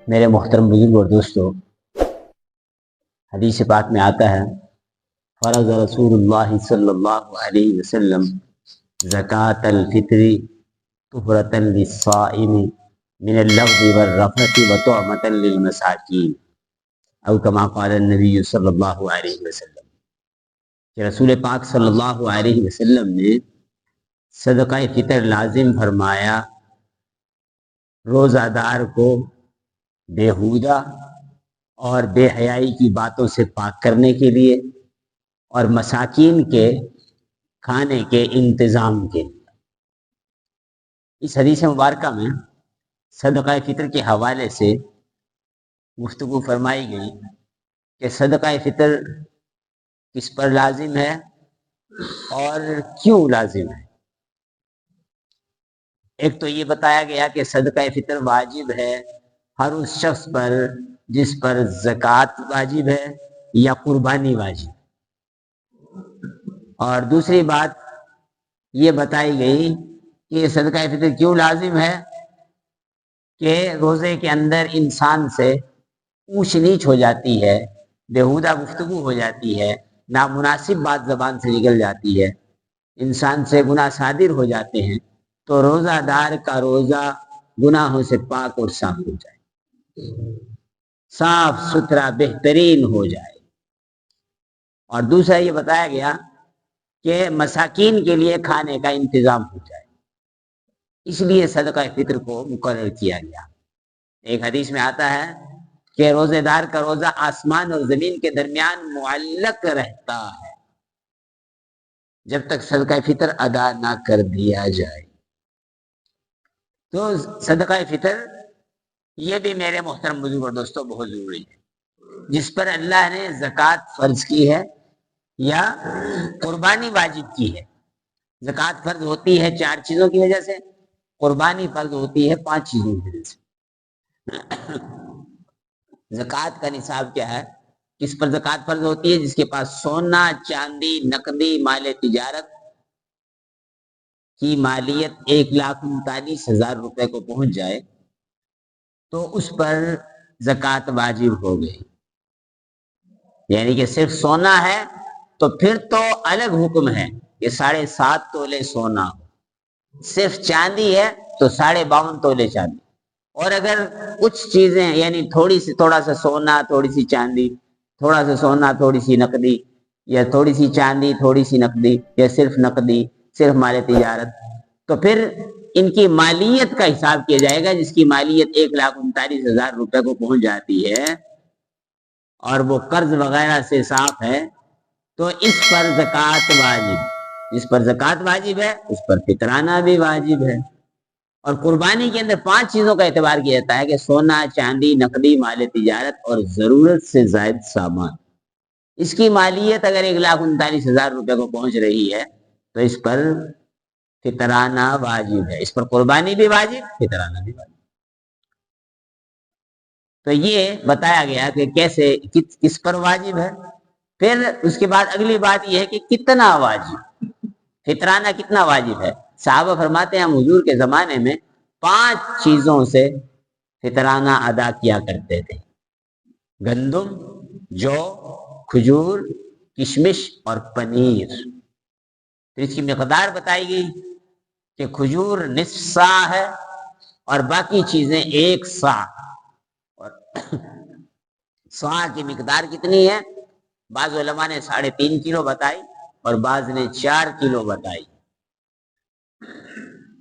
میرے محترم بزرگ اور دوستو، حدیث پاک میں آتا ہے فرض رسول اللہ صلی اللہ علیہ وسلم زکاة الفطر طہرة للصائم من اللغو والرفث وطعمة للمساکین او کما قال النبی صلی اللہ علیہ وسلم کہ رسول پاک صلی اللہ علیہ وسلم نے صدقہ فطر لازم فرمایا روزہ دار کو بیہودہ اور بے حیائی کی باتوں سے پاک کرنے کے لیے اور مساکین کے کھانے کے انتظام کے لیے۔ اس حدیث مبارکہ میں صدقہ فطر کے حوالے سے گفتگو فرمائی گئی کہ صدقہ فطر کس پر لازم ہے اور کیوں لازم ہے۔ ایک تو یہ بتایا گیا کہ صدقہ فطر واجب ہے ہر اس شخص پر جس پر زکوٰۃ واجب ہے یا قربانی واجب، اور دوسری بات یہ بتائی گئی کہ یہ صدقہ فطر کیوں لازم ہے کہ روزے کے اندر انسان سے اونچ نیچ ہو جاتی ہے، بیہودہ گفتگو ہو جاتی ہے، نامناسب بات زبان سے نکل جاتی ہے، انسان سے گناہ صادر ہو جاتے ہیں، تو روزہ دار کا روزہ گناہوں سے پاک اور صاف ہو جائے، صاف ستھرا بہترین ہو جائے۔ اور دوسرا یہ بتایا گیا کہ مساکین کے لیے کھانے کا انتظام ہو جائے، اس لیے صدقہ فطر کو مقرر کیا گیا۔ ایک حدیث میں آتا ہے کہ روزے دار کا روزہ آسمان اور زمین کے درمیان معلق رہتا ہے جب تک صدقہ فطر ادا نہ کر دیا جائے۔ تو صدقہ فطر یہ بھی میرے محترم بزرگ اور دوستوں بہت ضروری ہے، جس پر اللہ نے زکوٰۃ فرض کی ہے یا قربانی واجب کی ہے۔ زکوٰۃ فرض ہوتی ہے 4 چیزوں کی وجہ سے، قربانی فرض ہوتی ہے 5 چیزوں کی وجہ سے۔ زکوٰۃ کا نصاب کیا ہے؟ کس پر زکوٰۃ فرض ہوتی ہے؟ جس کے پاس سونا، چاندی، نقدی مال تجارت کی مالیت 1,39,000 روپے کو پہنچ جائے تو اس پر زکوٰۃ واجب ہو گئی۔ یعنی کہ صرف سونا ہے تو پھر تو الگ حکم ہے کہ 7.5 تولے سونا ہو، صرف چاندی ہے تو 52.5 تولے چاندی، اور اگر کچھ چیزیں یعنی تھوڑا سا سونا، تھوڑی سی چاندی، تھوڑا سا سونا، تھوڑی سی نقدی، یا تھوڑی سی چاندی، تھوڑی سی نقدی، یا صرف نقدی، صرف مال تجارت، تو پھر ان کی مالیت کا حساب کیا جائے گا۔ جس کی مالیت 1,39,000 روپے کو پہنچ جاتی ہے اور وہ قرض وغیرہ سے صاف ہے تو اس پر زکوٰۃ واجب، جس پر زکوٰۃ واجب ہے اس پر فطرانہ بھی واجب ہے۔ اور قربانی کے اندر 5 چیزوں کا اعتبار کیا جاتا ہے کہ سونا، چاندی، نقدی مال تجارت اور ضرورت سے زائد سامان۔ اس کی مالیت اگر 1,39,000 روپے کو پہنچ رہی ہے تو اس پر فطرانہ واجب ہے، اس پر قربانی بھی واجب، فطرانہ بھی واجب۔ تو یہ بتایا گیا کہ کیسے کس پر واجب ہے۔ پھر اس کے بعد اگلی بات یہ ہے کہ کتنا واجب، فطرانہ کتنا واجب ہے۔ صحابہ فرماتے ہیں ہم حضور کے زمانے میں 5 چیزوں سے فطرانہ ادا کیا کرتے تھے: گندم، جو، کھجور، کشمش اور پنیر۔ تو اس کی مقدار بتائی گئی کہ کھجور نصف صاع ہے اور باقی چیزیں 1 صاع۔ اور صاع کی مقدار کتنی ہے؟ بعض علماء نے 3.5 کلو بتائی اور بعض نے 4 کلو بتائی۔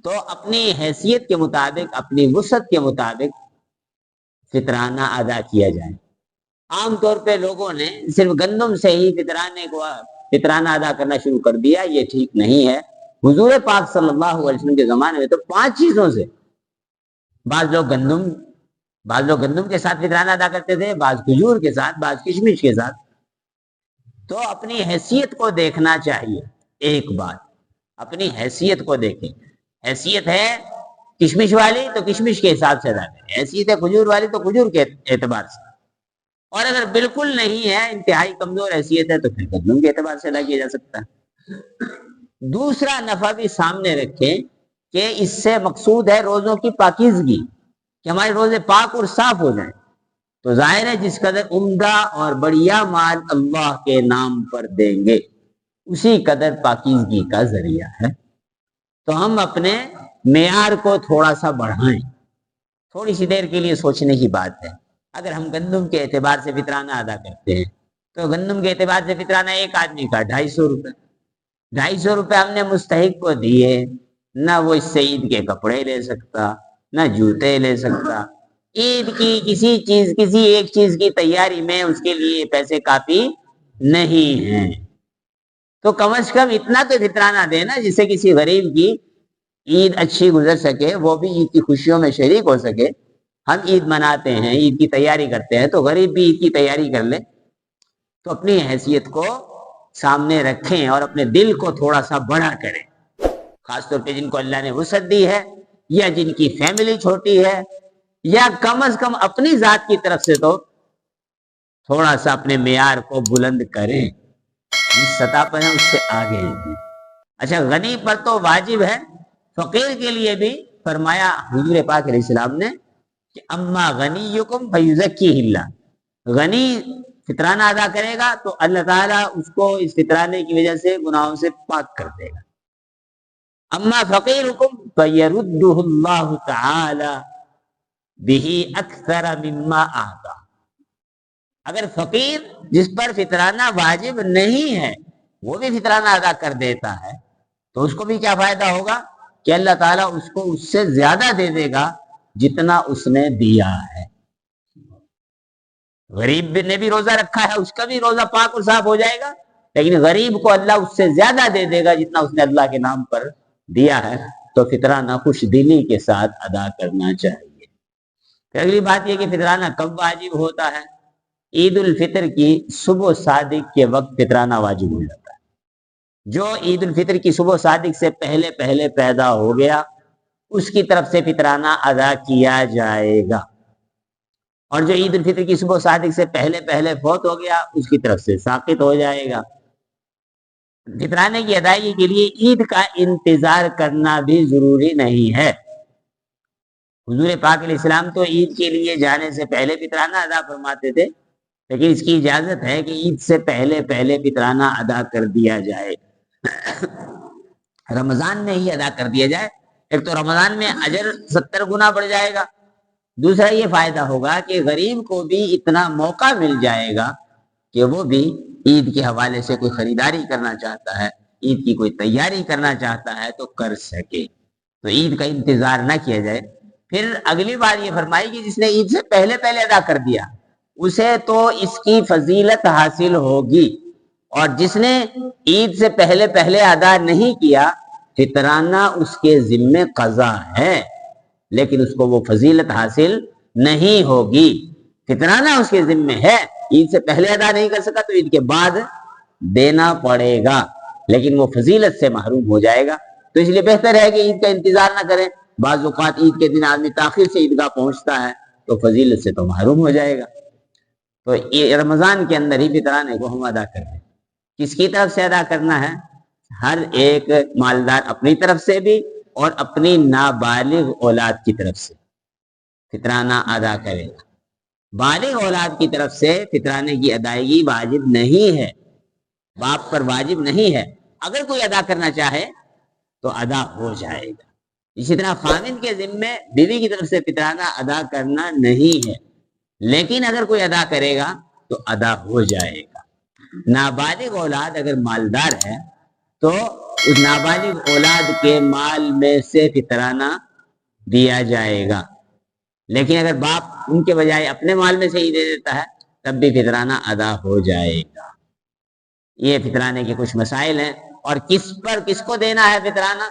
تو اپنی حیثیت کے مطابق، اپنی وسعت کے مطابق فطرانہ ادا کیا جائے۔ عام طور پہ لوگوں نے صرف گندم سے ہی فطرانہ ادا کرنا شروع کر دیا، یہ ٹھیک نہیں ہے۔ حضور پاک صلی اللہ علیہ وسلم کے زمانے میں تو 5 چیزوں سے، بعض لوگ گندم کے ساتھ فطرانہ ادا کرتے تھے، بعض کھجور کے ساتھ، بعض کشمش کے ساتھ۔ تو اپنی حیثیت کو دیکھنا چاہیے۔ ایک بات اپنی حیثیت کو دیکھیں، حیثیت ہے کشمش والی تو کشمش کے حساب سے ادا کریں، حیثیت ہے کھجور والی تو کھجور کے اعتبار سے، اور اگر بالکل نہیں ہے، انتہائی کمزور حیثیت ہے تو پھر گندم کے اعتبار سے ادا کیا جا سکتا ہے۔ دوسرا نفع بھی سامنے رکھیں کہ اس سے مقصود ہے روزوں کی پاکیزگی، کہ ہمارے روزے پاک اور صاف ہو جائیں، تو ظاہر ہے جس قدر عمدہ اور بڑھیا مال اللہ کے نام پر دیں گے اسی قدر پاکیزگی کا ذریعہ ہے۔ تو ہم اپنے معیار کو تھوڑا سا بڑھائیں۔ تھوڑی سی دیر کے لیے سوچنے کی بات ہے، اگر ہم گندم کے اعتبار سے فطرانہ ادا کرتے ہیں تو گندم کے اعتبار سے فطرانہ ایک آدمی کا 250 روپے، 250 روپے ہم نے مستحق کو دیے، نہ وہ اس سے عید کے کپڑے لے سکتا، نہ جوتے لے سکتا، عید کی کسی ایک چیز کی تیاری میں اس کے لیے پیسے کافی نہیں ہیں، تو کم از کم اتنا تو فطرانہ دینا جس سے کسی غریب کی عید اچھی گزر سکے، وہ بھی عید کی خوشیوں میں شریک ہو سکے۔ ہم عید مناتے ہیں، عید کی تیاری کرتے ہیں، تو غریب بھی عید کی تیاری کر لے۔ تو اپنی حیثیت کو سامنے رکھیں اور اپنے دل کو تھوڑا سا بڑا کریں، خاص طور پہ جن کو اللہ نے وسعت دی ہے یا جن کی فیملی چھوٹی ہے، یا کم از کم اپنی ذات کی طرف سے تو تھوڑا سا اپنے معیار کو بلند کریں، جس سطح پر ہیں اس سے آگے ہیں۔ اچھا، غنی پر تو واجب ہے، فقیر کے لیے بھی فرمایا حضور پاک علیہ السلام نے کہ اما غنیکم فیزکیہ اللہ، غنی فطرانہ ادا کرے گا تو اللہ تعالیٰ اس کو اس فطرانے کی وجہ سے گناہوں سے پاک کر دے گا۔ اما فقیرکم فیردہ اللہ تعالی بہ اکثر مما اعطی، اگر فقیر جس پر فطرانہ واجب نہیں ہے وہ بھی فطرانہ ادا کر دیتا ہے تو اس کو بھی کیا فائدہ ہوگا کہ اللہ تعالیٰ اس کو اس سے زیادہ دے دے گا جتنا اس نے دیا ہے۔ غریب نے بھی روزہ رکھا ہے، اس کا بھی روزہ پاک اور صاف ہو جائے گا، لیکن غریب کو اللہ اس سے زیادہ دے دے گا جتنا اس نے اللہ کے نام پر دیا ہے، تو فطرانہ خوش دلی کے ساتھ ادا کرنا چاہیے۔ پھر اگلی بات یہ کہ فطرانہ کب واجب ہوتا ہے؟ عید الفطر کی صبح صادق کے وقت فطرانہ واجب ہو جاتا ہے۔ جو عید الفطر کی صبح صادق سے پہلے پہلے پیدا ہو گیا اس کی طرف سے فطرانہ ادا کیا جائے گا، اور جو عید الفطر کی صبح صادق سے پہلے پہلے فوت ہو گیا اس کی طرف سے ساقط ہو جائے گا۔ فطرانے کی ادائیگی کے لیے عید کا انتظار کرنا بھی ضروری نہیں ہے۔ حضور پاک علیہ السلام تو عید کے لیے جانے سے پہلے فطرانہ ادا فرماتے تھے، لیکن اس کی اجازت ہے کہ عید سے پہلے پہلے فطرانہ ادا کر دیا جائے، رمضان میں ہی ادا کر دیا جائے۔ ایک تو رمضان میں اجر 70 گنا بڑھ جائے گا، دوسرا یہ فائدہ ہوگا کہ غریب کو بھی اتنا موقع مل جائے گا کہ وہ بھی عید کے حوالے سے کوئی خریداری کرنا چاہتا ہے، عید کی کوئی تیاری کرنا چاہتا ہے تو کر سکے، تو عید کا انتظار نہ کیا جائے۔ پھر اگلی بار یہ فرمائی کہ جس نے عید سے پہلے پہلے ادا کر دیا اسے تو اس کی فضیلت حاصل ہوگی، اور جس نے عید سے پہلے پہلے ادا نہیں کیا فطرانہ اس کے ذمے قضا ہے، لیکن اس کو وہ فضیلت حاصل نہیں ہوگی۔ فطرانہ اس کے ذمے ہے، عید سے پہلے ادا نہیں کر سکا تو عید کے بعد دینا پڑے گا، لیکن وہ فضیلت سے محروم ہو جائے گا۔ تو اس لیے بہتر ہے کہ عید کا انتظار نہ کریں۔ بعض اوقات عید کے دن آدمی تاخیر سے عیدگاہ پہنچتا ہے تو فضیلت سے تو محروم ہو جائے گا۔ تو یہ رمضان کے اندر ہی فطرانے کو ہم ادا کریں۔ کس کی طرف سے ادا کرنا ہے؟ ہر ایک مالدار اپنی طرف سے بھی اور اپنی نابالغ اولاد کی طرف سے فطرانہ ادا کرے گا۔ بالغ اولاد کی طرف سے فطرانے کی ادائیگی واجب نہیں ہے، باپ پر واجب نہیں ہے، اگر کوئی ادا کرنا چاہے تو ادا ہو جائے گا۔ اسی طرح خامن کے ذمے بیوی کی طرف سے فطرانہ ادا کرنا نہیں ہے، لیکن اگر کوئی ادا کرے گا تو ادا ہو جائے گا۔ نابالغ اولاد اگر مالدار ہے تو اس نابالغ اولاد کے مال میں سے فطرانہ دیا جائے گا، لیکن اگر باپ ان کے بجائے اپنے مال میں سے ہی دے دیتا ہے تب بھی فطرانہ ادا ہو جائے گا۔ یہ فطرانے کے کچھ مسائل ہیں۔ اور کس کو دینا ہے فطرانہ؟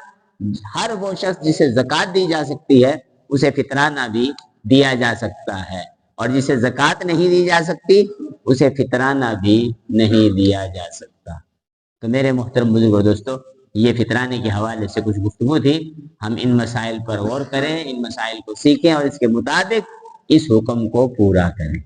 ہر وہ شخص جسے زکوٰۃ دی جا سکتی ہے اسے فطرانہ بھی دیا جا سکتا ہے، اور جسے زکوٰۃ نہیں دی جا سکتی اسے فطرانہ بھی نہیں دیا جا سکتا۔ تو میرے محترم بزرگوں دوستو، یہ فطرانے کے حوالے سے کچھ گفتگو تھی۔ ہم ان مسائل پر غور کریں، ان مسائل کو سیکھیں اور اس کے مطابق اس حکم کو پورا کریں۔